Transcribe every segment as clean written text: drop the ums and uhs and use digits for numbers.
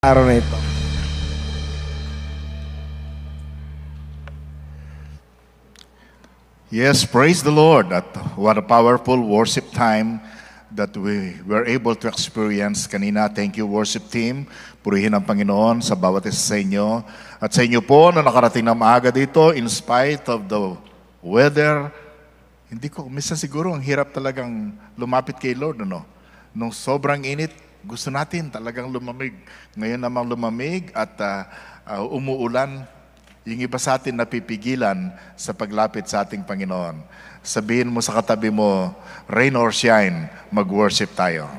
araw na ito. Yes, praise the Lord. What a powerful worship time that we were able to experience kanina. Thank you, worship team. Purihin ang Panginoon sa bawat isa sa inyo. At sa inyo po na nakarating na maaga dito, in spite of the weather, minsan siguro ang hirap talagang lumapit kay Lord, ano? Nung sobrang init, gusto natin talagang lumamig. Ngayon namang lumamig at umuulan. Yung iba sa atin napipigilan sa paglapit sa ating Panginoon. Sabihin mo sa katabi mo, rain or shine, mag-worship tayo.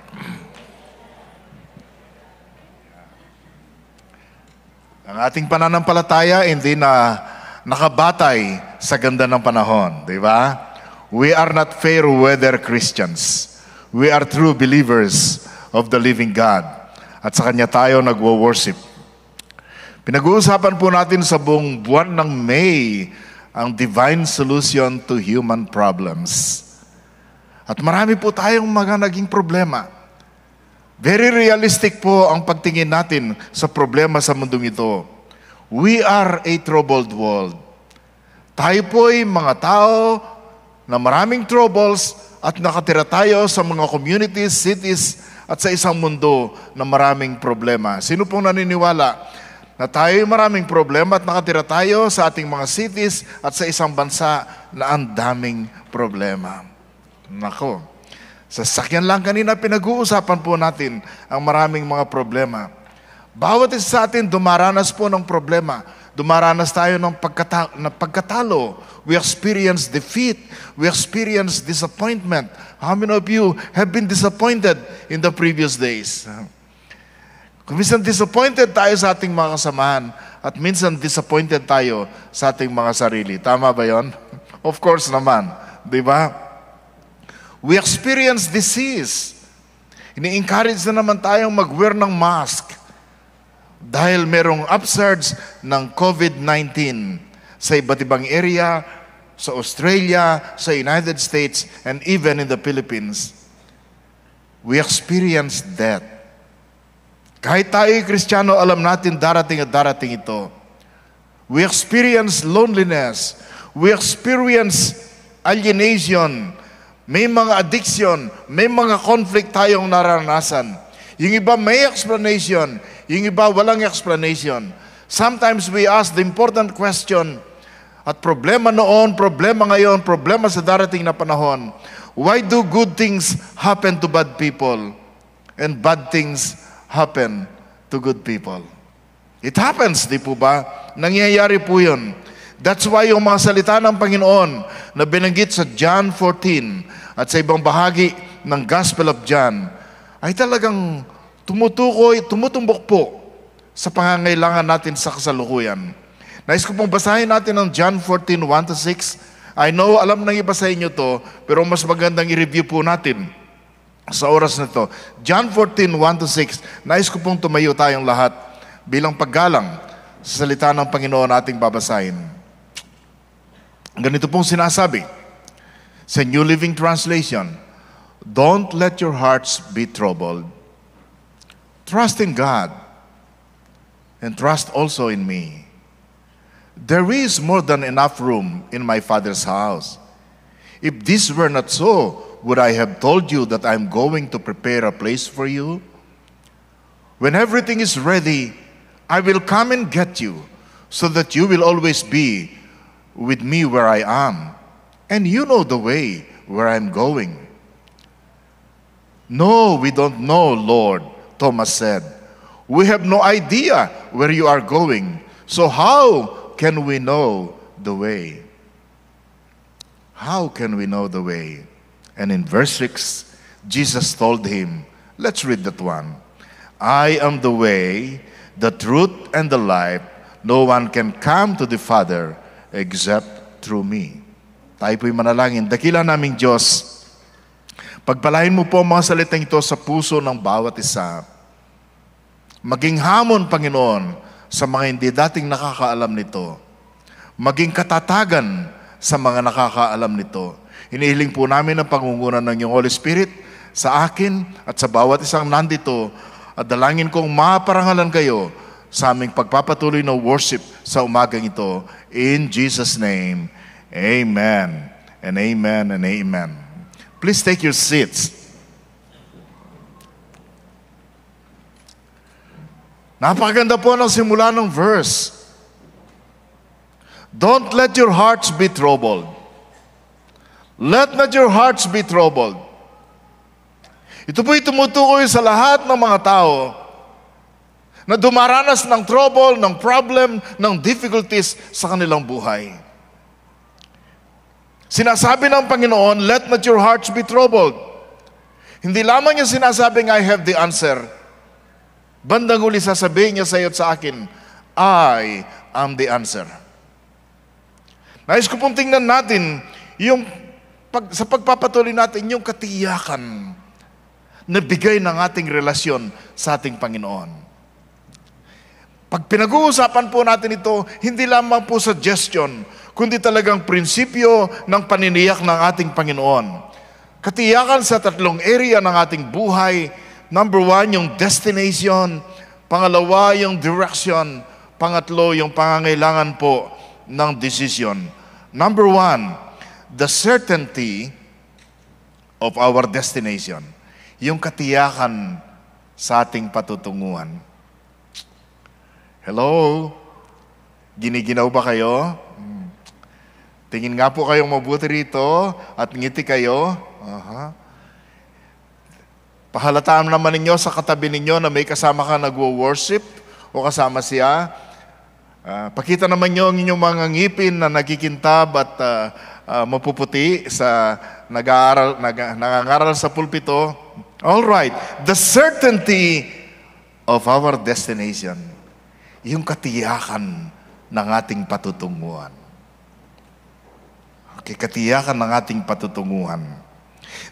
Ang ating pananampalataya hindi na nakabatay sa ganda ng panahon, di ba? We are not fair weather Christians. We are true believers of the living God. At sa Kanya tayo nagwo-worship. Pinag-uusapan po natin sa buong buwan ng May ang divine solution to human problems. At marami po tayong mga naging problema. Very realistic po ang pagtingin natin sa problema sa mundong ito. We are a troubled world. Tayo po'y mga tao na maraming troubles at nakatira tayo sa mga communities, cities, at sa isang mundo na maraming problema. Sino pong naniniwala na tayo maraming problema at nakatira tayo sa ating mga cities at sa isang bansa na ang daming problema? Nako, sa sakyan lang kanina pinag-uusapan po natin ang maraming mga problema. Bawat isa sa atin dumaranas po ng problema. Dumaranas tayo ng pagkatalo. We experience defeat. We experience disappointment. How many of you have been disappointed in the previous days? Kung minsan disappointed tayo sa ating mga kasamahan at minsan disappointed tayo sa ating mga sarili. Tama ba yon? Of course naman. Di ba? We experience disease. Ini-encourage na naman tayong mag-wear ng mask dahil merong upsurge ng COVID-19 sa iba't ibang area, sa Australia, sa United States, and even in the Philippines. We experience death. Kahit tayo'y Kristiyano, alam natin darating at darating ito. We experience loneliness. We experience alienation. May mga addiction. May mga conflict tayong naranasan. Yung iba may explanation. Yung iba walang explanation. Sometimes we ask the important question, at problema noon, problema ngayon, problema sa darating na panahon. Why do good things happen to bad people and bad things happen to good people? It happens, di po ba? Nangyayari po yun. That's why yung mga salita ng Panginoon na binanggit sa John 14 at sa ibang bahagi ng Gospel of John ay talagang tumutumbok po sa pangangailangan natin sa kasalukuyan. Nais ko pong basahin natin ang John 14, 1-6. I know, alam ng iba sa inyo to, pero mas magandang i-review po natin sa oras na to. John 14, 1-6. Nais ko pong tumayo tayong lahat bilang paggalang sa salita ng Panginoon ating babasahin. Ganito pong sinasabi sa New Living Translation, "Don't let your hearts be troubled. Trust in God, and trust also in me. There is more than enough room in my Father's house. If this were not so, would I have told you that I am going to prepare a place for you? When everything is ready, I will come and get you, so that you will always be with me where I am, and you know the way where I am going." "No, we don't know, Lord," Thomas said. "We have no idea where you are going, so how can we know the way?" How can we know the way? And in verse 6, Jesus told him, let's read that one. "I am the way, the truth, and the life. No one can come to the Father except through me." Tayo po'y manalangin. Dakila naming Diyos, pagpalain mo po ang mga salitang ito sa puso ng bawat isa. Maging hamon, Panginoon, sa mga hindi dating nakakaalam nito. Maging katatagan sa mga nakakaalam nito. Hinihiling po namin ang pangunguna ng iyong Holy Spirit sa akin at sa bawat isang nandito At dalangin kong maparangalan kayo sa aming pagpapatuloy na worship sa umagang ito. In Jesus' name, amen and amen and amen. Please take your seats. Napakaganda po ng simula ng verse. Don't let your hearts be troubled. Let not your hearts be troubled. Ito po'y tumutukoy sa lahat ng mga tao na dumaranas ng trouble, ng problem, ng difficulties sa kanilang buhay. Sinasabi ng Panginoon, let not your hearts be troubled. Hindi lamang niya sinasabing, I have the answer. Bandang huli sasabihin niya sa iyo at sa akin, I am the answer. Nais ko pong tingnan natin yung sa pagpapatuloy natin yung katiyakan na bigay ng ating relasyon sa ating Panginoon. Pag pinag-uusapan po natin ito, hindi lamang po suggestion, kundi talagang prinsipyo ng paniniyak ng ating Panginoon. Katiyakan sa tatlong area ng ating buhay. Number 1, yung destination. Pangalawa, yung direction. Pangatlo, yung pangangailangan po ng decision. Number 1, the certainty of our destination. Yung katiyakan sa ating patutunguhan. Hello? Giniginaw ba kayo? Tingin nga po kayong mabuti rito at ngiti kayo. Pahalataan naman ninyo sa katabi ninyo na may kasama ka nagwo-worship o kasama siya. Pakita naman nyo ang inyong mga ngipin na nagkikintab at mapuputi sa nangangaral sa pulpito. All right, the certainty of our destination. Yung katiyakan ng ating patutunguhan. Okay, katiyakan ng ating patutunguhan.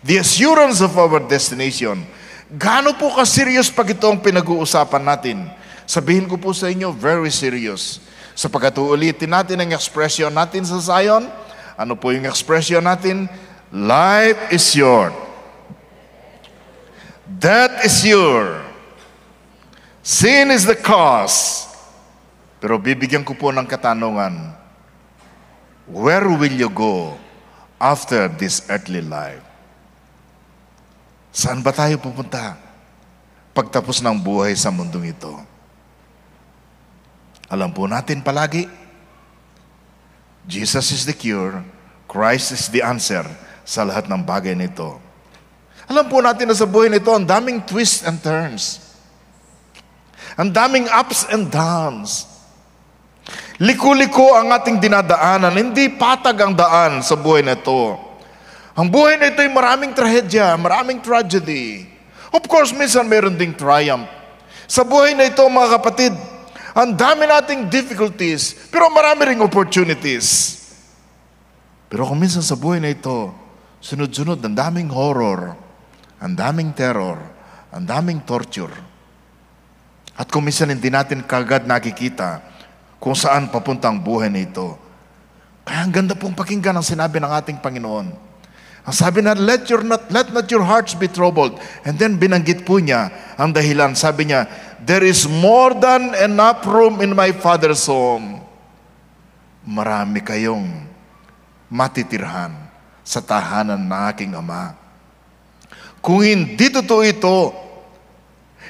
The assurance of our destination. Gaano po ka-serious pag ito ang pinag-uusapan natin? Sabihin ko po sa inyo, very serious. Sapagkat uulitin natin ang expression natin sa Zion. Ano po yung expression natin? Life is short. Death is sure. Sin is the cause. Pero bibigyan ko po ng katanungan, where will you go after this earthly life? Saan ba tayo pupunta pagtapos ng buhay sa mundong ito? Alam po natin palagi, Jesus is the cure, Christ is the answer sa lahat ng bagay nito. Alam po natin na sa buhay nito, ang daming twists and turns. Ang daming ups and downs. Liko-liko ang ating dinadaanan. Hindi patag ang daan sa buhay na ito. Ang buhay na ito ay maraming trahedya, maraming tragedy. Of course, minsan meron ding triumph. Sa buhay na ito, mga kapatid, ang dami nating difficulties, pero marami ring opportunities. Pero kung minsan sa buhay na ito, sunod-sunod, ang daming horror, ang daming terror, ang daming torture. At kung minsan hindi natin kagad nakikita kung saan papunta ang buhay na ito. Kaya ang ganda pong pakinggan ang sinabi ng ating Panginoon. Ang sabi na, let not your hearts be troubled. And then binanggit po niya ang dahilan. Sabi niya, there is more than enough room in my Father's home. Marami kayong matitirhan sa tahanan ng aking Ama. Kung hindi totoo ito,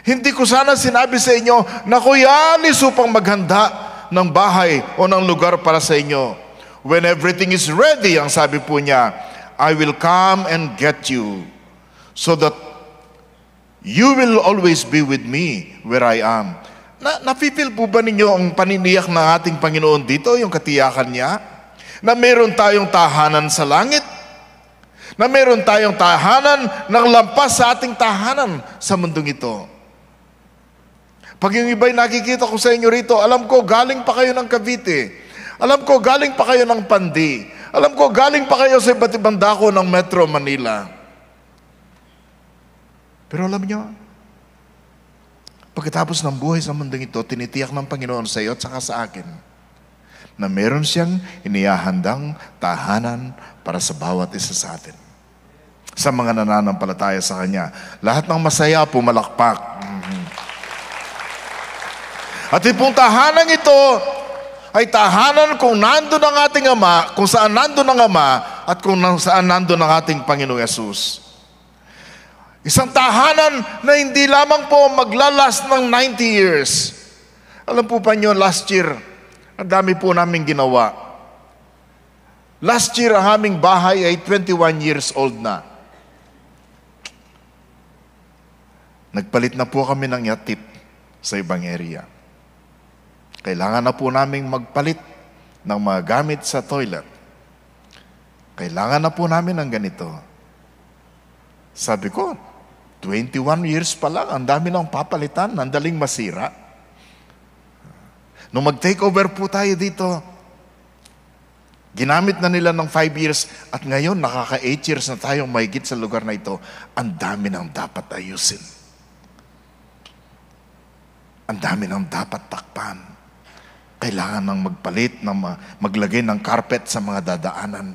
hindi ko sana sinabi sa inyo na kuyalis upang maghanda ng bahay o ng lugar para sa inyo. When everything is ready, ang sabi po niya, I will come and get you so that you will always be with me where I am. Napipil po ba ninyo ang paniniyak ng ating Panginoon dito, yung katiyakan niya? Na meron tayong tahanan sa langit? Na meron tayong tahanan ng lampas sa ating tahanan sa mundong ito? Pag yung iba'y nakikita ko sa inyo rito, alam ko galing pa kayo ng Cavite. Alam ko galing pa kayo ng Pandi. Alam ko galing pa kayo sa iba't ibang dako ng Metro Manila. Pero alam nyo, pagkatapos ng buhay sa mundong ito, tinitiyak ng Panginoon sa iyo at saka sa akin na meron siyang inihahandang tahanan para sa bawat isa sa atin. Sa mga nananampalataya sa Kanya. Lahat ng masaya, pumalakpak. At itong tahanan ito ay tahanan kung nandun ang ating Ama, kung saan nandun ang Ama, at kung saan nandun ang ating Panginoong Yesus. Isang tahanan na hindi lamang po maglalast ng 90 years. Alam po pa nyo, last year, ang dami po namin ginawa. Last year, ang aming bahay ay 21 years old na. Nagpalit na po kami ng yatip sa ibang area. Kailangan na po naming magpalit ng mga gamit sa toilet. Kailangan na po namin ng ganito. Sabi ko, 21 years pa lang, ang dami nang papalitan, ang daling masira. Nung mag-take over po tayo dito, ginamit na nila ng 5 years at ngayon nakaka 8 years na tayong mahigit sa lugar na ito. Ang dami nang dapat ayusin. Ang dami nang dapat takpan. Kailangan nang magpalit, maglagay ng carpet sa mga dadaanan.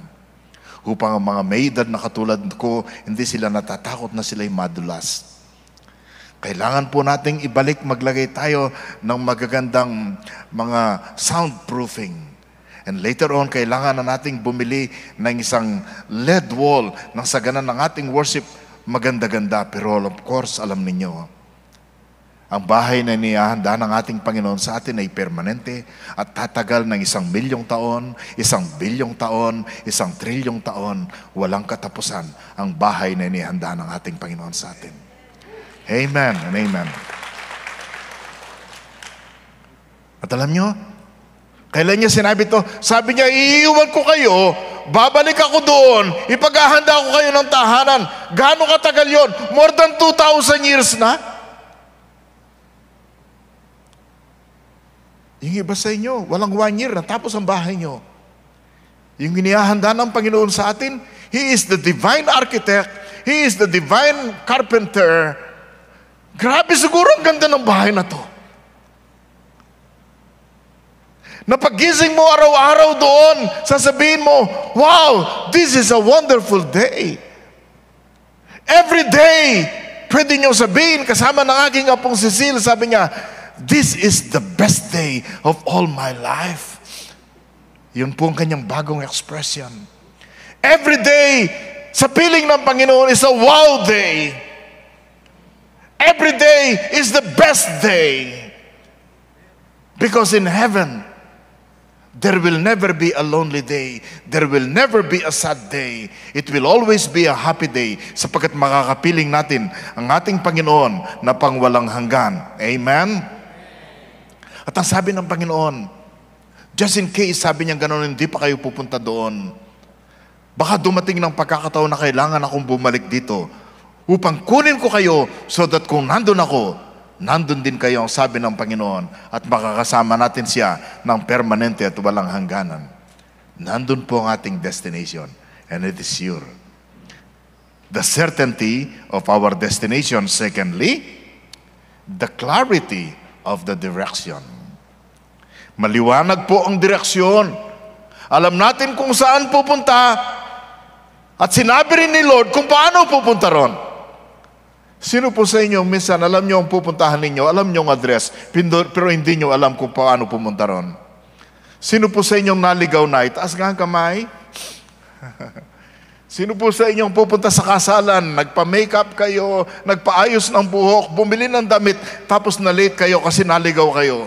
Upang ang mga may edad na katulad ko, hindi sila natatakot na sila'y madulas. Kailangan po nating ibalik, maglagay tayo ng magagandang mga soundproofing. And later on, kailangan na nating bumili ng isang LED wall nang sa ganan ng ating worship maganda-ganda. Pero of course, alam ninyo, ang bahay na inihahanda ng ating Panginoon sa atin ay permanente at tatagal ng 1 milyong taon, 1 bilyong taon, 1 trilyong taon. Walang katapusan ang bahay na inihahanda ng ating Panginoon sa atin. Amen and amen. At alam nyo, kailan niya sinabi to? Sabi niya, iiwan ko kayo, babalik ako doon, ipaghahanda ko kayo ng tahanan. Gaano katagal yon? More than 2,000 years na? Yung iba sa inyo, walang 1 year, natapos ang bahay nyo. Yung inihahanda ng Panginoon sa atin, He is the divine architect, He is the divine carpenter. Grabe siguro ang ganda ng bahay na to. Napagising mo araw-araw doon, sasabihin mo, wow, this is a wonderful day. Every day, pwede nyo sabihin, kasama ng aking apong Cecil, sabi niya, this is the best day of all my life. Yun po ang kanyang bagong expression. Every day, sa piling ng Panginoon is a wow day. Every day is the best day. Because in heaven, there will never be a lonely day. There will never be a sad day. It will always be a happy day sapagkat makakapiling natin ang ating Panginoon na pangwalang hanggan. Amen? At ang sabi ng Panginoon, just in case, sabi niya gano'n, hindi pa kayo pupunta doon. Baka dumating ng pagkakataon na kailangan akong bumalik dito upang kunin ko kayo so that kung nandun ako, nandun din kayo, ang sabi ng Panginoon, at makakasama natin siya ng permanente at walang hangganan. Nandun po ang ating destination, and it is sure. The certainty of our destination. Secondly, the clarity of the direction. Maliwanag po ang direksyon. Alam natin kung saan pupunta at sinabi rin ni Lord kung paano pupunta ron. Sino po sa inyo, minsan alam nyo ang pupuntahan ninyo, alam nyo ang address, pero hindi nyo alam kung paano pumunta ron? Sino po sa inyong naligaw na? Itaas nga ang kamay. Sino po sa inyong pupunta sa kasalan, nagpa-makeup kayo, nagpaayos ng buhok, bumili ng damit, tapos na-late kayo kasi naligaw kayo?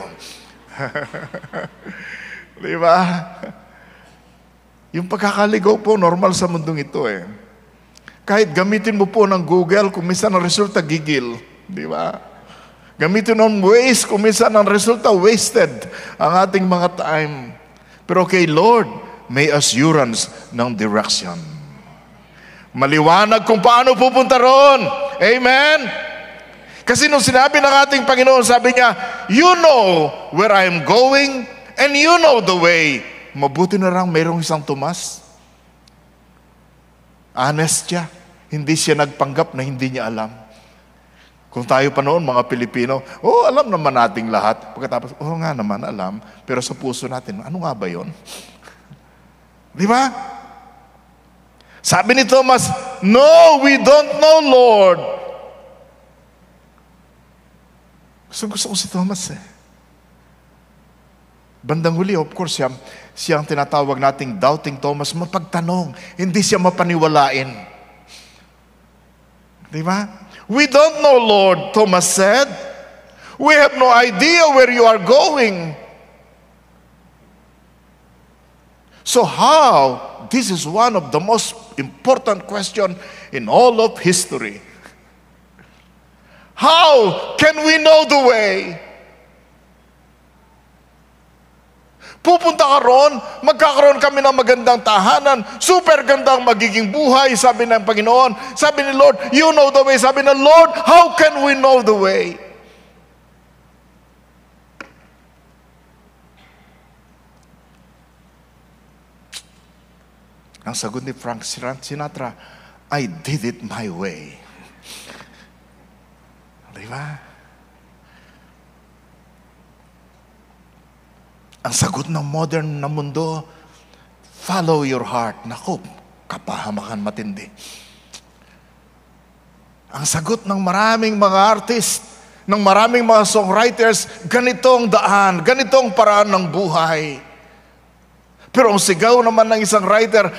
Di ba? Yung pagkakaligaw po, normal sa mundong ito eh. Kahit gamitin mo po ng Google, kung minsan ang resulta gigil. Di ba? Gamitin ng Waze, kung minsan ang resulta wasted ang ating mga time. Pero kay Lord, may assurance ng direction. Maliwanag kung paano pupunta ron. Amen? Kasi nung sinabi ng ating Panginoon, sabi niya, you know where I am going and you know the way. Mabuti na lang mayroong isang Tomas. Honest siya. Hindi siya nagpanggap na hindi niya alam. Kung tayo pa noon, mga Pilipino, alam naman nating lahat. Pagkatapos, nga naman, alam. Pero sa puso natin, ano nga ba yun? Di ba? Sabi ni Thomas, no, we don't know, Lord. Gusto ko si Thomas eh. Bandang huli, of course, siya ang tinatawag nating doubting Thomas, mapagtanong, hindi siya mapaniwalain. Di ba? We don't know, Lord, Thomas said. We have no idea where you are going. So how? This is one of the most important questions in all of history. How can we know the way? Pupunta ka ron, magkakaroon kami ng magandang tahanan, super gandang magiging buhay, sabi ng Panginoon. Sabi ni Lord, you know the way. Sabi ng Lord, how can we know the way? Ang sagot ni Frank Sinatra, I did it my way. Diba? Ang sagot ng modern na mundo, follow your heart. Naku, kapahamakan matindi. Ang sagot ng maraming mga artist, ng maraming mga songwriters, ganitong daan, ganitong paraan ng buhay. Pero ang sigaw naman ng isang writer,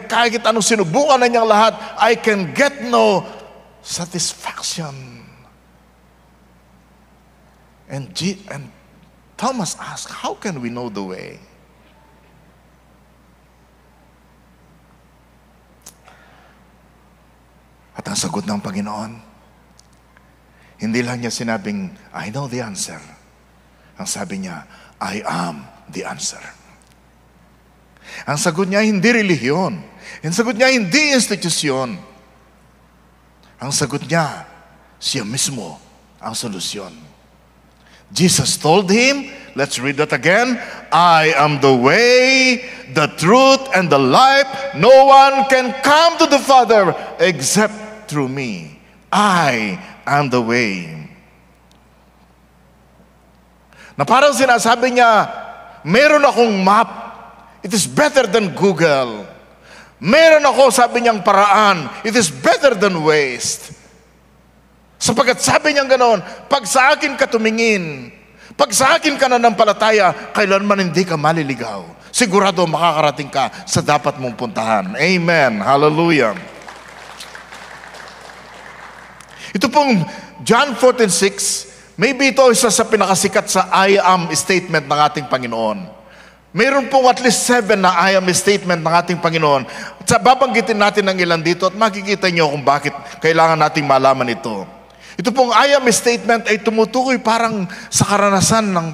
kahit anong sinubukan na niyang lahat, I can get no satisfaction. And Thomas asked, how can we know the way? At ang sagot ng Panginoon, hindi lang niya sinabing, I know the answer. Ang sabi niya, I am the answer. Ang sagot niya, hindi relihiyon. Ang sagot niya, hindi institusyon. Ang sagot niya, siya mismo ang solusyon. Jesus told him, let's read that again, I am the way, the truth, and the life. No one can come to the Father except through me. I am the way. Na parang sinasabi niya, meron akong map. It is better than Google. Meron ako, sabi niyang paraan. It is better than waste. Sapagkat sabi niya ganoon, pag sa akin ka tumingin, pag sa akin ka nanampalataya, kailanman hindi ka maliligaw. Sigurado makakarating ka sa dapat mong puntahan. Amen. Hallelujah. Ito pong John 14:6, maybe ito isa sa pinakasikat sa I am statement ng ating Panginoon. Mayroon pong at least 7 na I am statement ng ating Panginoon. At sa babanggitin natin ng ilan dito at makikita nyo kung bakit kailangan nating malaman ito. Ito pong I am statement ay tumutukoy parang sa karanasan ng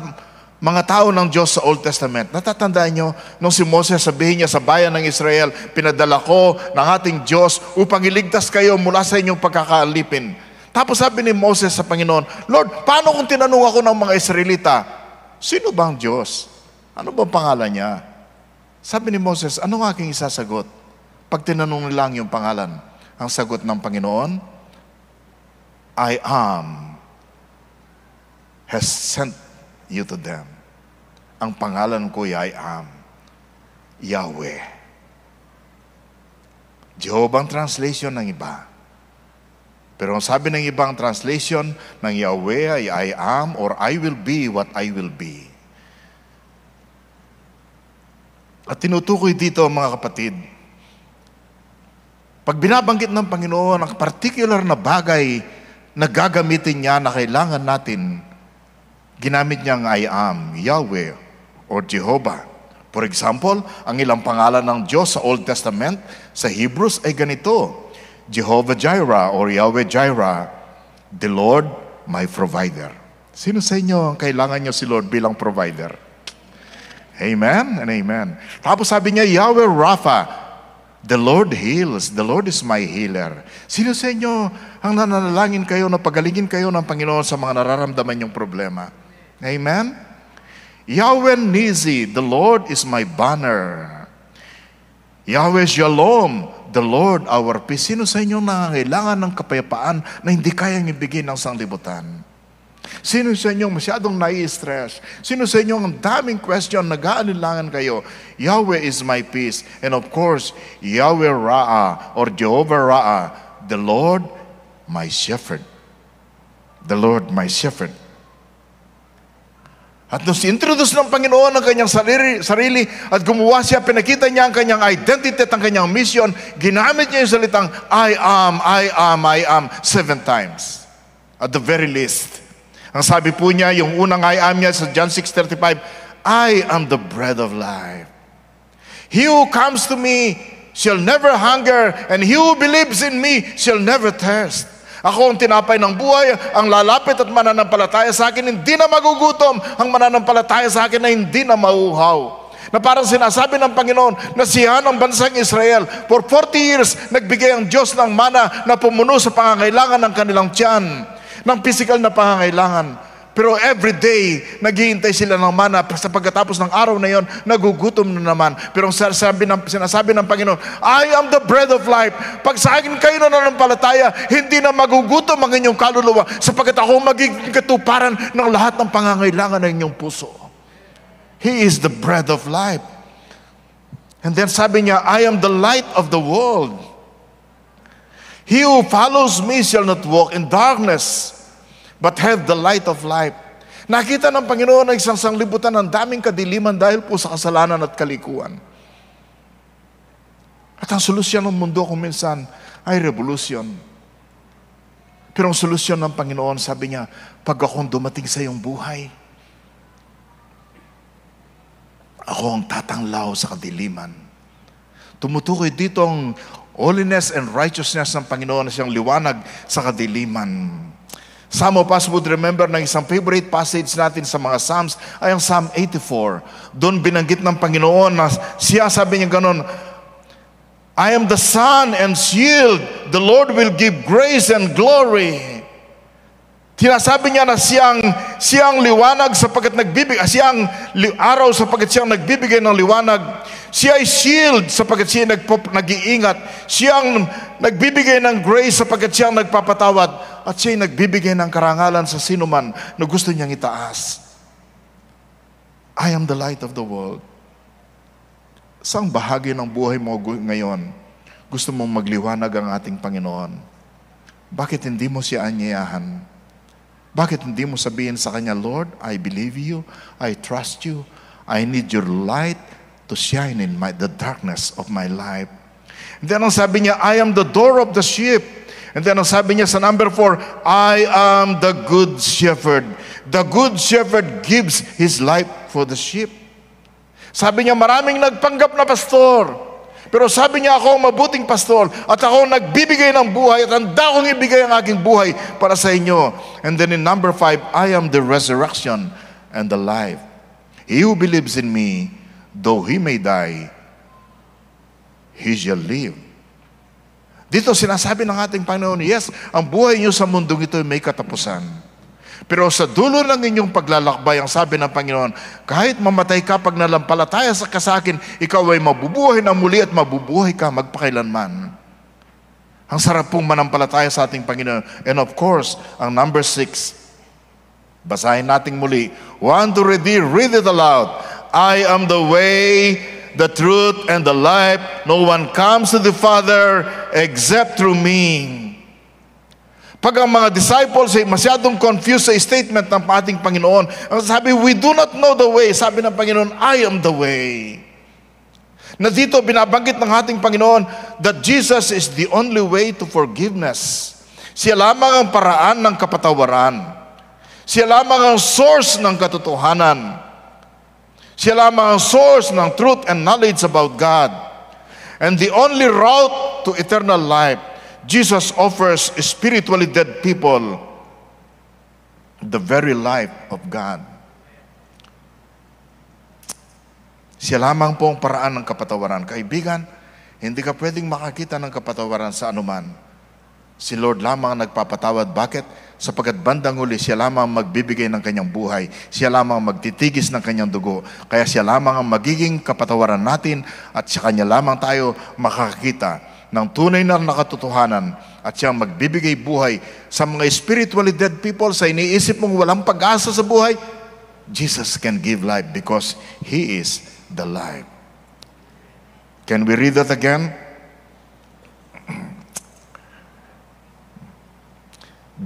mga tao ng Diyos sa Old Testament. Natatandaan nyo, nung si Moses sabihin niya sa bayan ng Israel, pinadala ko ng ating Diyos upang iligtas kayo mula sa inyong pagkakaalipin. Tapos sabi ni Moses sa Panginoon, Lord, paano kung tinanong ako ng mga Israelita, sino bang Diyos? Ano bang pangalan niya? Sabi ni Moses, anong aking isasagot? Pag tinanong nilang yung pangalan, ang sagot ng Panginoon, I am has sent you to them. Ang pangalan ko ay I am Yahweh. Jehovah ang translation ng iba. Pero ang sabi ng ibang translation ng Yahweh ay I am or I will be what I will be. At tinutukoy dito mga kapatid, pag binabanggit ng Panginoon ang particular na bagay na gagamitin niya na kailangan natin, ginamit niyang I am, Yahweh, or Jehovah. For example, ang ilang pangalan ng Diyos sa Old Testament, sa Hebrews ay ganito, Jehovah Jireh or Yahweh Jireh, the Lord my provider. Sino sa inyo ang kailangan niyo si Lord bilang provider? Amen and amen. Tapos sabi niya, Yahweh Rapha, the Lord heals. The Lord is my healer. Sino sa inyo ang nananalangin kayo na pagalingin kayo ng Panginoon sa mga nararamdaman niyong problema? Amen? Yahweh Nisi, the Lord is my banner. Yahweh Shalom, the Lord our peace. Sino sa inyo nangangailangan ng kapayapaan na hindi kayang ibigay ng sanglibutan? Sino sa inyo masyadong nai-stress? Sino sa inyo ang daming question, nag-aalinlangan kayo? Yahweh is my peace. And of course, Yahweh Ra'ah or Jehovah Ra'ah, the Lord my shepherd. The Lord my shepherd. At nung introduce ng Panginoon ang kanyang sarili at gumawa siya, pinakita niya ang kanyang identity at ang kanyang mission, ginamit niya yung salitang, I am, 7 times. At the very least. Ang sabi po niya, yung unang I am niya sa John 6:35, I am the bread of life. He who comes to me shall never hunger, and he who believes in me shall never thirst. Ako ang tinapay ng buhay, ang lalapit at mananampalataya sa akin, hindi na magugutom, ang mananampalataya sa akin na hindi na mauhaw. Na parang sinasabi ng Panginoon na siya ng bansang Israel, for 40 years, nagbigay ang Diyos ng mana na pumuno sa pangangailangan ng kanilang tiyan, ng physical na pangangailangan. Pero every day, naghihintay sila ng mana sa pagkatapos ng araw na yon, nagugutom na naman. Pero ang sinasabi ng Panginoon, I am the bread of life. Pag sa akin kayo nananampalataya, hindi na magugutom ang inyong kaluluwa sapagkat ako magiging katuparan ng lahat ng pangangailangan ng inyong puso. He is the bread of life. And then sabi niya, I am the light of the world. He who follows me shall not walk in darkness, but have the light of life. Nakita ng Panginoon na isang sanglibutan ng daming kadiliman dahil po sa kasalanan at kalikuan. At ang solusyon ng mundo kung minsan ay revolusyon. Pero ang solusyon ng Panginoon, sabi niya, pag akong dumating sa iyong buhay, ako ang tatanglaw sa kadiliman. Tumutukoy dito ang holiness and righteousness ng Panginoon na siyang liwanag sa kadiliman. Some of us would remember na isang favorite passage natin sa mga Psalms ay ang Psalm 84. Doon binanggit ng Panginoon na siya, sabi niya ganon, I am the sun and shield. The Lord will give grace and glory. Sinasabi niya na siyang liwanag sapagkat siyang araw sapagkat siyang nagbibigay ng liwanag. Siya ay shield sapagkat siya nag-iingat. Siyang nagbibigay ng grace sapagkat siyang nagpapatawad. At siya ay nagbibigay ng karangalan sa sinuman na gusto niyang itaas. I am the light of the world. Saang bahagi ng buhay mo ngayon gusto mong magliwanag ang ating Panginoon? Bakit hindi mo siya anyayahan? Bakit hindi mo sabihin sa Kanya, Lord, I believe you, I trust you, I need your light to shine in the darkness of my life. And then ang sabi niya, I am the door of the sheep. And then ang sabi niya sa number 4, I am the good shepherd. The good shepherd gives his life for the sheep. Sabi niya, maraming nagpanggap na pastor. Pero sabi niya, ako ang mabuting pastor at ako nagbibigay ng buhay at handa kong ibigay ang aking buhay para sa inyo. And then in number 5, I am the resurrection and the life. He who believes in me, though he may die, he shall live. Dito sinasabi ng ating Panginoon, yes, ang buhay niyo sa mundong ito ay may katapusan. Pero sa dulo ng inyong paglalakbay, ang sabi ng Panginoon, kahit mamatay ka pag nalampalataya sa akin, ikaw ay mabubuhay na muli at mabubuhay ka magpakailanman. Ang sarap pong manampalataya sa ating Panginoon. And of course, ang number 6, basahin natin muli. 1, 2, read it aloud. I am the way, the truth, and the life. No one comes to the Father except through me. Pag ang mga disciples ay masyadong confused sa statement ng ating Panginoon, ang sabi, we do not know the way. Sabi ng Panginoon, I am the way. Na dito binabanggit ng ating Panginoon that Jesus is the only way to forgiveness. Siya lamang ang paraan ng kapatawaran. Siya lamang ang source ng katotohanan. Siya lamang ang source ng truth and knowledge about God. And the only route to eternal life, Jesus offers spiritually dead people the very life of God. Siya lamang po ang paraan ng kapatawaran. Kaibigan, hindi ka pwedeng makakita ng kapatawaran sa anuman. Si Lord lamang ang nagpapatawad. Bakit? Sapagkat bandang huli, siya lamang magbibigay ng kanyang buhay. Siya lamang magtitigis ng kanyang dugo. Kaya siya lamang ang magiging kapatawaran natin at sa kanya lamang tayo makakita ng tunay na nakatotohanan at siyang magbibigay buhay sa mga spiritually dead people, sa iniisip mong walang pag-asa sa buhay. Jesus can give life because He is the life. Can we read that again?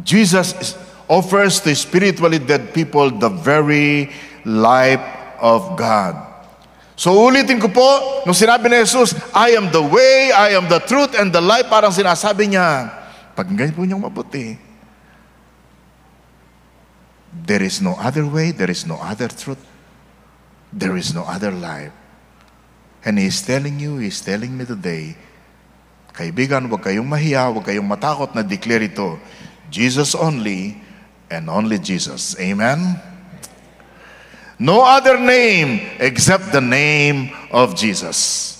Jesus offers to spiritually dead people the very life of God. So ulitin ko po, nung sinabi ni Jesus, I am the way, I am the truth, and the life, parang sinasabi niya, pakinggan po niyong mabuti. There is no other way, there is no other truth, there is no other life. And He is telling you, He is telling me today, kaibigan, huwag kayong mahiya, huwag kayong matakot na declare ito. Jesus only, and only Jesus. Amen? No other name except the name of Jesus.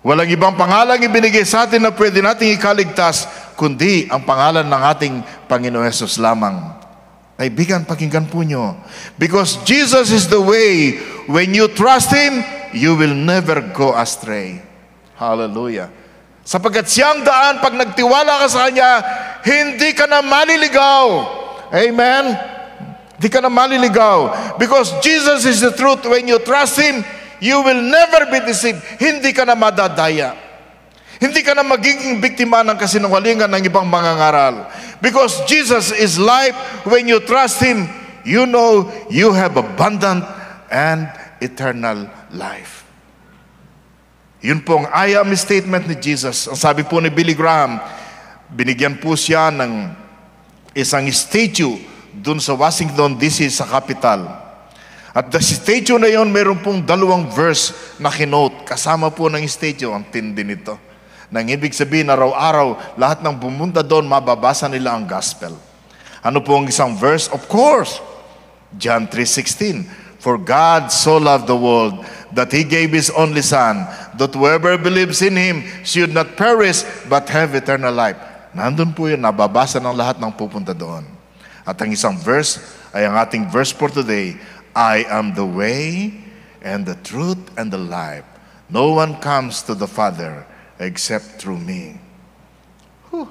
Walang ibang pangalan ibinigay sa atin na pwede nating ikaligtas, kundi ang pangalan ng ating Panginoon Hesus lamang. Kaibigan, pakinggan po nyo. Because Jesus is the way. When you trust Him, you will never go astray. Hallelujah. Sapagkat siyang daan, pag nagtiwala ka sa Kanya, hindi ka na maliligaw. Amen? Hindi ka na maliligaw. Because Jesus is the truth. When you trust Him, you will never be deceived. Hindi ka na madadaya. Hindi ka na magiging biktima ng kasinungalingan ng ibang mangangaral. Because Jesus is life. When you trust Him, you know you have abundant and eternal life. Yun pong I am statement ni Jesus. Ang sabi po ni Billy Graham, binigyan po siya ng isang statue dun sa Washington, D.C. sa capital. At the statue na yon, meron pong 2 verse na kinote. Kasama po ng statue, ang tindi nito. Nang ibig sabihin, araw-araw, lahat ng bumunta doon, mababasa nila ang gospel. Ano po ang isang verse? Of course, John 3:16. For God so loved the world that He gave His only Son, that whoever believes in Him should not perish, but have eternal life. Nandun po yun, nababasa ng lahat ng pupunta doon. At ang isang verse ay ang ating verse for today. I am the way and the truth and the life. No one comes to the Father except through me. Whew.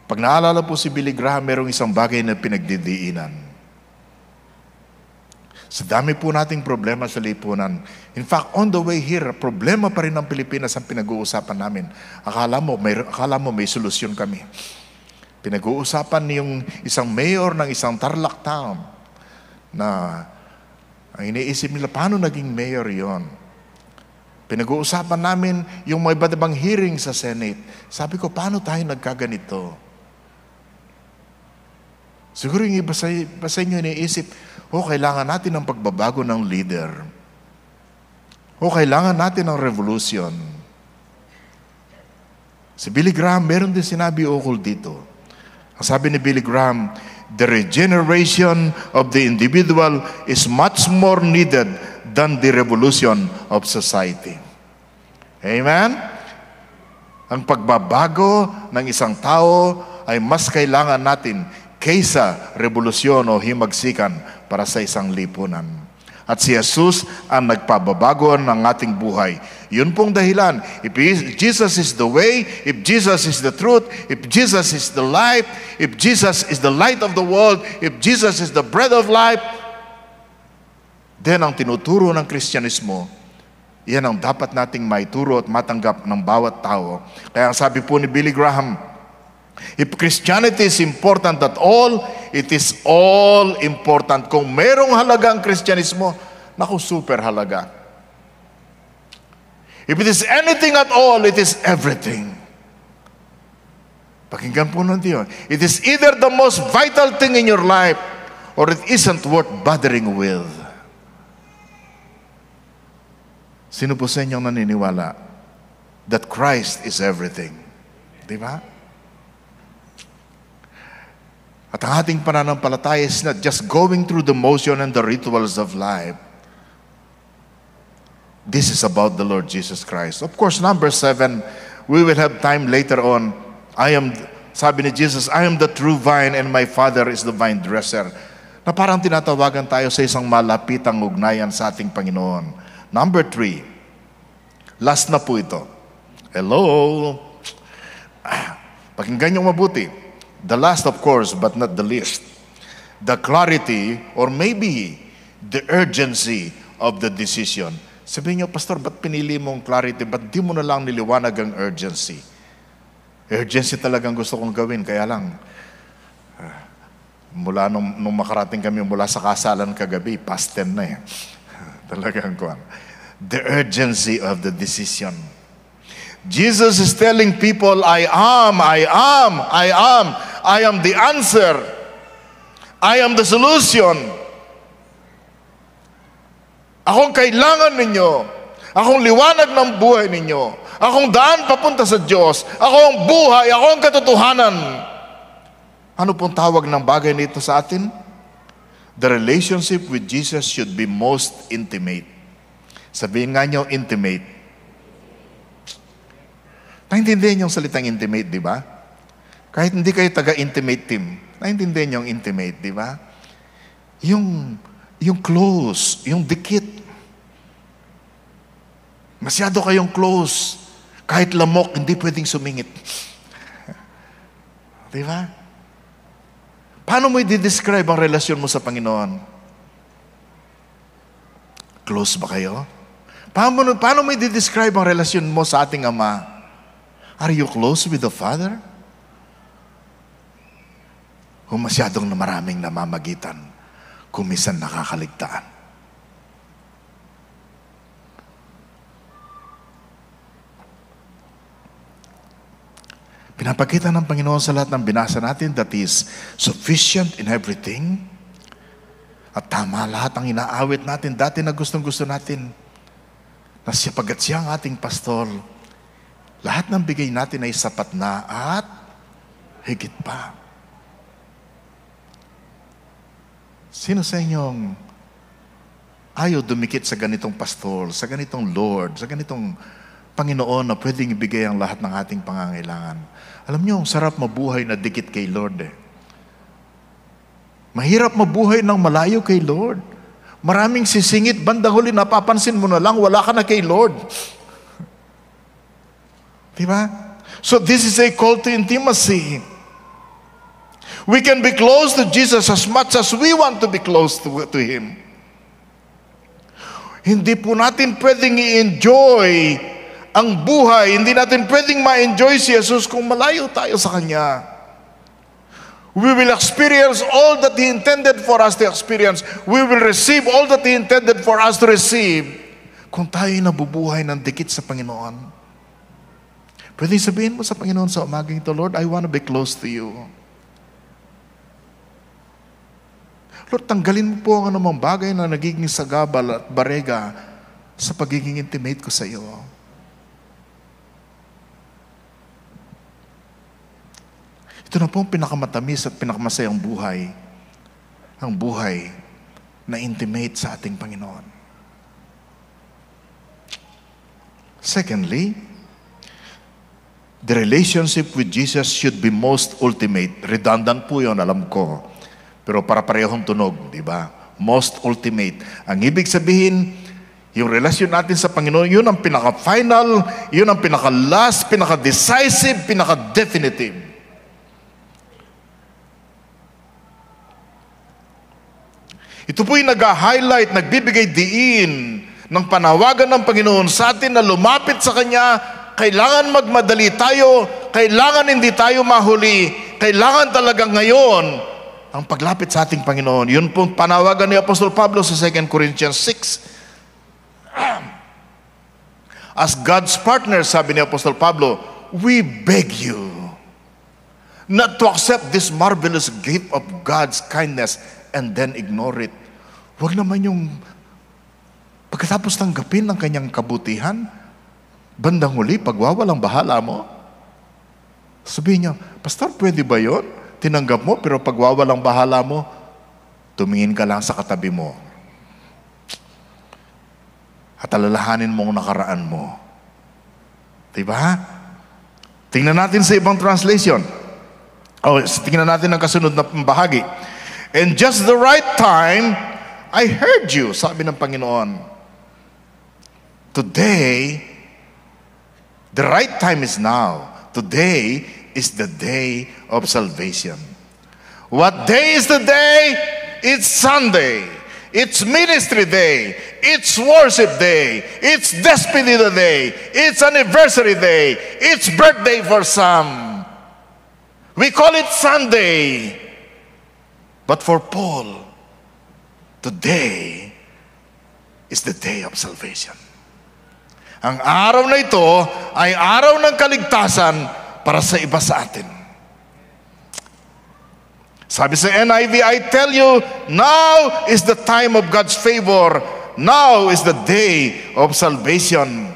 Pag naalala po si Billy Graham, merong isang bagay na pinagdidiinan. Sa dami po nating problema sa lipunan. In fact, on the way here, problema pa rin ng Pilipinas ang pinag-uusapan namin. Akala mo may solusyon kami. Pinag-uusapan yung isang mayor ng isang Tarlac town na ang iniisip nila, paano naging mayor yon? Pinag-uusapan namin yung may iba't ibang hearing sa Senate. Sabi ko, paano tayo nagkaganito? Siguro yung iba sa inyo iniisip, kailangan natin ng pagbabago ng leader. Kailangan natin ng revolution. Si Billy Graham, meron din sinabi ukol dito. Ang sabi ni Billy Graham, the regeneration of the individual is much more needed than the revolution of society. Amen? Ang pagbabago ng isang tao ay mas kailangan natin kaysa revolusyon o himagsikan para sa isang lipunan. At si Jesus ang nagpababago ng ating buhay. Yun pong dahilan. If Jesus is the way, if Jesus is the truth, if Jesus is the life, if Jesus is the light of the world, if Jesus is the bread of life, then ang tinuturo ng Kristyanismo, yan ang dapat nating maituro at matanggap ng bawat tao. Kaya ang sabi po ni Billy Graham, if Christianity is important at all, it is all important. Kung merong halaga ang Kristyanismo, naku, super halaga. If it is anything at all, it is everything. Pakinggan po natin yun. It is either the most vital thing in your life or it isn't worth bothering with. Sino po sa inyong naniniwala that Christ is everything? Di ba? At ang ating pananampalataya is not just going through the motion and the rituals of life. This is about the Lord Jesus Christ. Of course, number 7, we will have time later on. Sabi ni Jesus, I am the true vine and my Father is the vine dresser. Na parang tinatawagan tayo sa isang malapitang ugnayan sa ating Panginoon. Number 3, last na po ito. Hello? Pakinggan niyo mabuti. The last, of course, but not the least. The clarity or maybe the urgency of the decision. Sabihin niyo, Pastor, ba't pinili mong clarity? Ba't di mo na lang niliwanag ang urgency? Urgency talagang gusto kong gawin, kaya lang Mula nung makarating kami mula sa kasalan kagabi, past 10 na eh. Talagang kuwan. The urgency of the decision. Jesus is telling people, I am the answer. I am the solution. Akong kailangan ninyo. Akong liwanag ng buhay ninyo. Akong daan papunta sa Diyos. Ako ang buhay. Ako ang katotohanan. Ano pong tawag ng bagay nito sa atin? The relationship with Jesus should be most intimate. Sabihin nga niyo, intimate. Naintindihan niyo yung salitang intimate, di ba? Kahit hindi kayo taga-intimate team, naintindihan niyo yung intimate, di ba? Yung close, yung dikit. Masyado kayong close. Kahit lamok, hindi pwedeng sumingit. Di ba? Paano mo i-describe ang relasyon mo sa Panginoon? Close ba kayo? Paano mo i-describe ang relasyon mo sa ating Ama? Are you close with the Father? O masyadong maraming namamagitan, kung minsan nakakaligtaan? Pinapakita ng Panginoon sa lahat ng binasa natin that is sufficient in everything. At tama lahat ang inaawit natin dati na gustong-gusto natin. Na pagkat siya ang ating pastor, lahat ng bigay natin ay sapat na at higit pa. Sino sa inyong ayaw dumikit sa ganitong pastor, sa ganitong Lord, sa ganitong Panginoon na pwedeng ibigay ang lahat ng ating pangangailangan? Alam niyo, ang sarap mabuhay na dikit kay Lord eh. Mahirap mabuhay ng malayo kay Lord. Maraming sisingit, bandang huli, napapansin mo na lang, wala ka na kay Lord. Diba? So this is a call to intimacy. We can be close to Jesus as much as we want to be close to Him. Hindi po natin pwedeng i-enjoy ang buhay, hindi natin pwedeng ma-enjoy si Jesus kung malayo tayo sa Kanya. We will experience all that He intended for us to experience. We will receive all that He intended for us to receive kung tayo nabubuhay ng dikit sa Panginoon. Pwede sabihin mo sa Panginoon sa umagang ito, Lord, I want to be close to You. Lord, tanggalin mo po ang anumang bagay na nagiging sagabal at barega sa pagiging intimate ko sa iyo. Ito na po ang pinakamatamis at pinakamasayang buhay. Ang buhay na intimate sa ating Panginoon. Secondly, the relationship with Jesus should be most ultimate. Redundant po yun, alam ko. Pero para parehong tunog, di ba? Most ultimate. Ang ibig sabihin, yung relasyon natin sa Panginoon, yun ang pinaka-final, yun ang pinaka-last, pinaka-decisive, pinaka-definitive. Ito po'y nag-highlight, nagbibigay diin ng panawagan ng Panginoon sa atin na lumapit sa Kanya. Kailangan magmadali tayo, kailangan hindi tayo mahuli, kailangan talaga ngayon ang paglapit sa ating Panginoon. Yun pong panawagan ni Apostol Pablo sa 2 Corinthians 6. As God's partner, sabi ni Apostol Pablo, we beg you not to accept this marvelous gift of God's kindness and then ignore it. Huwag naman yung pagkatapos tanggapin ng kanyang kabutihan, bandang huli, pagwawalang bahala mo. Sabihin niyo, Pastor, pwede ba yun? Tinanggap mo, pero pagwawalang bahala mo, tumingin ka lang sa katabi mo. At alalahanin mo ang nakaraan mo. Diba? Tingnan natin sa ibang translation. Tingnan natin ang kasunod na bahagi. And just the right time, I heard you, sabi ng Panginoon. Today, the right time is now. Today is the day of salvation. What day is the day? It's Sunday. It's ministry day. It's worship day. It's despedida day. It's anniversary day. It's birthday for some. We call it Sunday. But for Paul, today is the day of salvation. Ang araw na ito ay araw ng kaligtasan para sa iba sa atin. Sabi sa NIV, I tell you, now is the time of God's favor. Now is the day of salvation.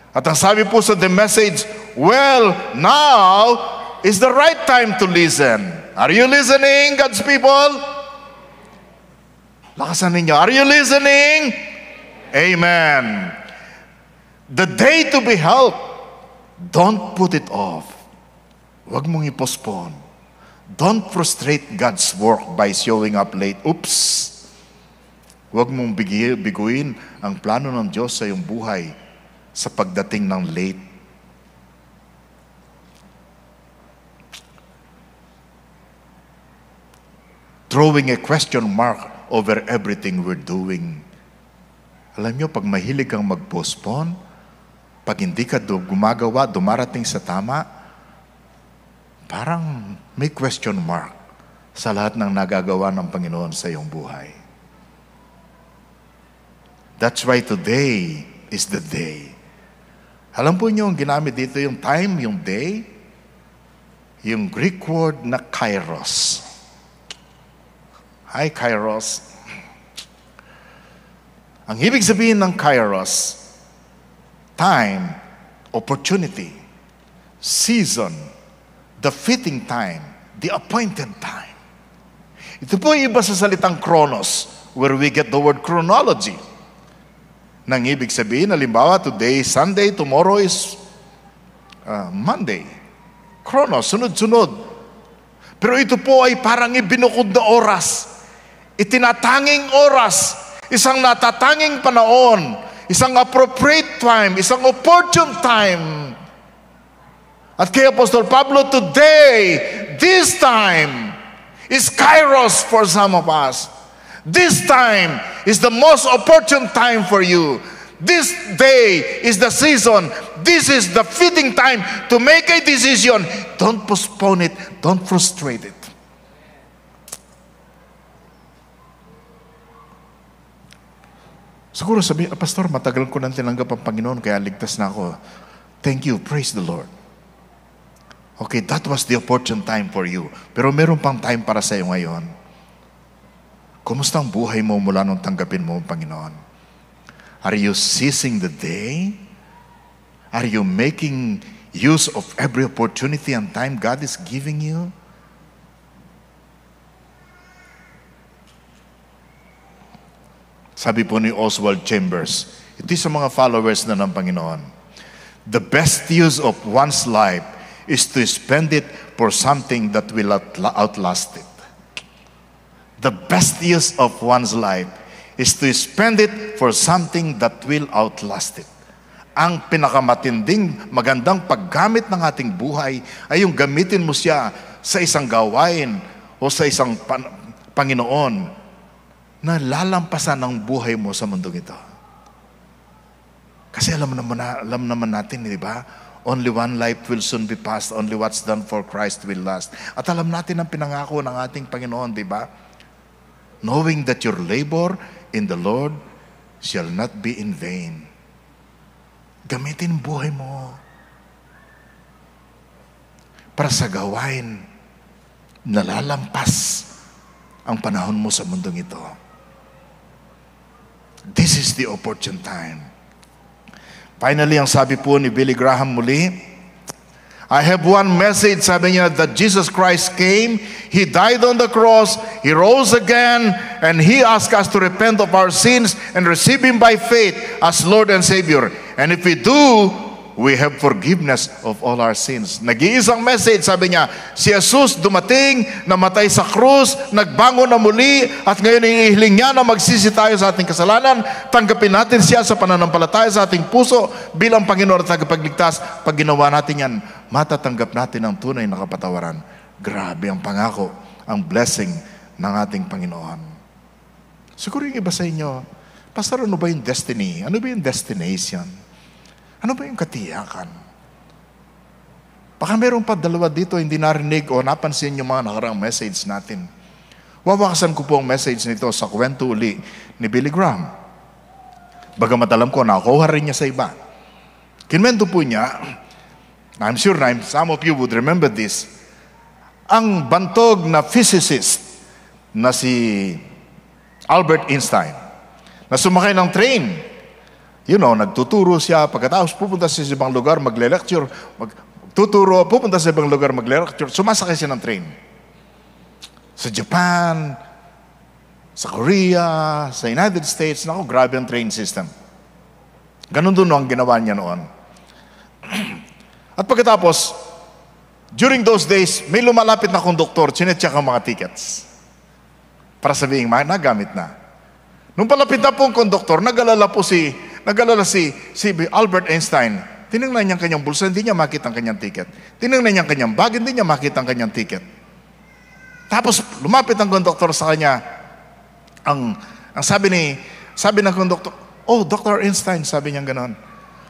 At ang sabi po sa The Message, well, now is the right time to listen. Are you listening, God's people? Lakasan ninyo. Are you listening? Amen. The day to be helped, don't put it off. Huwag mong i-postpone. Don't frustrate God's work by showing up late. Oops! Huwag mong biguin ang plano ng Diyos sa iyong buhay sa pagdating ng late. Throwing a question mark over everything we're doing. Alam nyo, pag mahilig kang mag-postpone, pag hindi ka gumagawa, dumarating sa tama, parang may question mark sa lahat ng nagagawa ng Panginoon sa iyong buhay. That's why today is the day. Alam po niyo, ang ginamit dito yung time, yung day, yung Greek word na kairos. Hi, kairos. Ang ibig sabihin ng kairos, time, opportunity, season, the fitting time, the appointed time. Ito po iba sa salitang chronos, where we get the word chronology. Nang ibig sabihin, halimbawa, today is Sunday, tomorrow is Monday. Chronos, sunod-sunod. Pero ito po ay parang ibinukod na oras. Itinatanging oras, isang natatanging panahon, isang appropriate time, isang opportune time. At kay Apostol Pablo, today, this time, is kairos for some of us. This time is the most opportune time for you. This day is the season. This is the fitting time to make a decision. Don't postpone it. Don't frustrate it. Siguro sabi, Pastor, matagal ko nang tinanggap ang Panginoon kaya ligtas na ako. Thank you, praise the Lord. Okay, that was the opportune time for you. Pero meron pang time para sa iyo ngayon. Kumusta ang buhay mo mula nung tanggapin mo ang Panginoon? Are you seizing the day? Are you making use of every opportunity and time God is giving you? Sabi po ni Oswald Chambers, ito sa mga followers na ng Panginoon, the best use of one's life is to spend it for something that will outlast it. The best use of one's life is to spend it for something that will outlast it. Ang pinakamatinding, magandang paggamit ng ating buhay ay yung gamitin mo siya sa isang gawain o sa isang Panginoon na lalampasan ang buhay mo sa mundong ito. Kasi alam naman natin, di ba? Only one life will soon be passed. Only what's done for Christ will last. At alam natin ang pinangako ng ating Panginoon, di ba? Knowing that your labor in the Lord shall not be in vain. Gamitin buhay mo para sa gawain na lalampas ang panahon mo sa mundong ito. This is the opportune time. Finally, ang sabi po ni Billy Graham muli, I have one message, sabi niya, that Jesus Christ came, He died on the cross, He rose again, and He asked us to repent of our sins and receive Him by faith as Lord and Savior. And if we do, we have forgiveness of all our sins. Nag-iisang message, sabi niya, si Jesus dumating, namatay sa krus, nagbangon na muli, at ngayon inihiling niya na magsisi tayo sa ating kasalanan, tanggapin natin siya sa pananampalataya sa ating puso bilang Panginoon at tagapagligtas. Pag ginawa natin yan, matatanggap natin ang tunay na kapatawaran. Grabe ang pangako, ang blessing ng ating Panginoon. Siguro yung iba sa inyo, Pastor, ano ba yung destiny? Ano ba yung destination? Ano ba yung katiyakan? Baka meron pa dalawa dito hindi narinig o napansin yung mga nakaraang message natin. Wawakasan ko po ang message nito sa kwento uli ni Billy Graham. Bagamat alam ko, nakuha rin niya sa iba. Kinwento po niya, I'm sure some of you would remember this, ang bantog na physicist na si Albert Einstein, na sumakay ng train. Nagtuturo siya, pagkatapos pupunta siya sa ibang lugar, magle-lecture, pupunta sa ibang lugar, magle-lecture, sumasakay siya ng train. Sa Japan, sa Korea, sa United States, naku, grabe ang train system. Ganun doon ang ginawa niya noon. At pagkatapos, during those days, may lumalapit na konduktor, chinecheck ang mga tickets. Para sabihin, nagamit na. Nung palapit na po ang konduktor, nagalala si Albert Einstein. Tinignan niya ang kanyang bulsa, hindi niya makita ang kanyang ticket. Tinignan niya ang kanyang bag, hindi niya makita ang kanyang ticket. Tapos lumapit ang konduktor sa kanya. Ang sabi ng konduktor, "Oh, Dr. Einstein," sabi niya gano'n.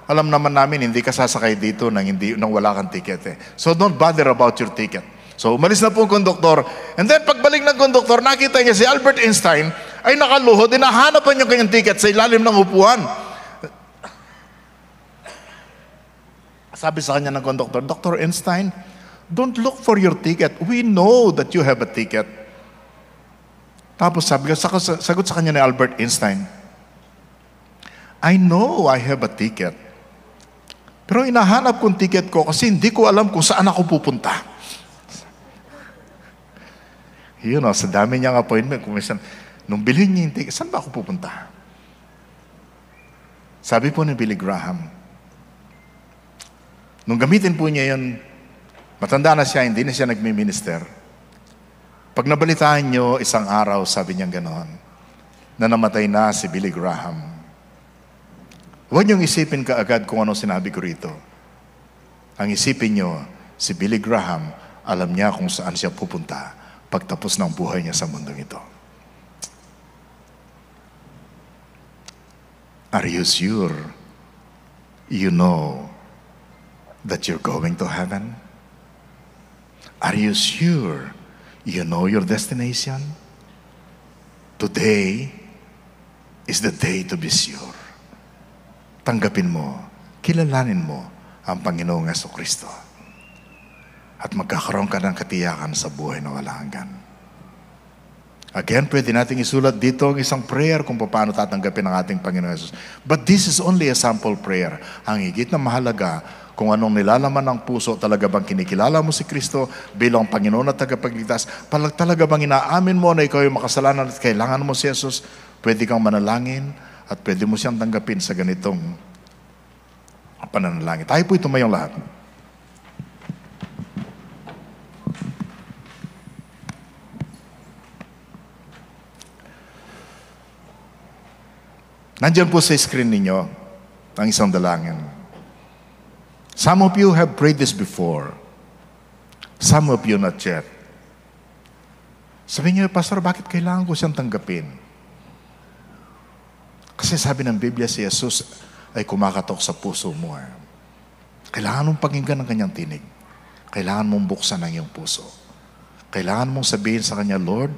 "Alam naman namin hindi ka sasakay dito nang wala kang ticket eh. So don't bother about your ticket." So umalis na po ang konduktor. And then pagbalik ng konduktor, nakita niya si Albert Einstein ay nakaluhod, hinahanapan yung kanyang ticket sa ilalim ng upuan. Sabi sa kanya ng konduktor, "Dr. Einstein, don't look for your ticket. We know that you have a ticket." Tapos sagot sa kanya ni Albert Einstein, "I know I have a ticket. Pero inahanap kong ticket ko kasi hindi ko alam kung saan ako pupunta." Sa dami niyang appointment, nung bilhin niya yung ticket, saan ba ako pupunta? Sabi po ni Billy Graham, nung gamitin po niya yun, matanda na siya, hindi na siya nagmi-minister. Pag nabalitaan niyo isang araw, sabi niya ganoon, na namatay na si Billy Graham. Huwag niyong isipin kaagad kung ano sinabi ko rito. Ang isipin niyo, si Billy Graham, alam niya kung saan siya pupunta pagtapos ng buhay niya sa mundong ito. Are you sure you know that you're going to heaven? Are you sure you know your destination? Today is the day to be sure. Tanggapin mo, kilalanin mo ang Panginoong Jesucristo. At magkakaroon ka ng katiyakan sa buhay na walang hanggan. Again, pwede nating isulat dito ang isang prayer kung paano tatanggapin ang ating Panginoon Jesus. But this is only a sample prayer. Ang higit na mahalaga, kung anong nilalaman ng puso, talaga bang kinikilala mo si Kristo bilang Panginoon at tagapagligtas, talaga bang inaamin mo na ikaw ay makasalanan at kailangan mo si Jesus, pwede kang manalangin at pwede mo siyang tanggapin sa ganitong pananalangin. Tayo po tumayong lahat. Nandiyan po sa screen ninyo ang isang dalangin. Some of you have prayed this before. Some of you not yet. Sabi niyo, "Pastor, bakit kailangan ko siyang tanggapin?" Kasi sabi ng Biblia, si Jesus ay kumakatok sa puso mo. Kailangan mong pakinggan ang kanyang tinig. Kailangan mong buksan ang iyong puso. Kailangan mong sabihin sa kanya, "Lord,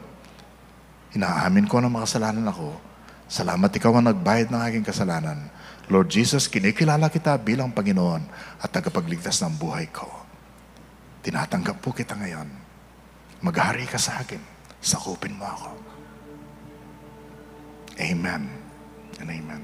inaamin ko na makasalanan ako. Salamat ikaw ang nagbayad ng aking kasalanan. Lord Jesus, kinikilala kita bilang Panginoon at tagapagligtas ng buhay ko. Tinatanggap po kita ngayon. Maghari ka sa akin. Sakupin mo ako." Amen and amen.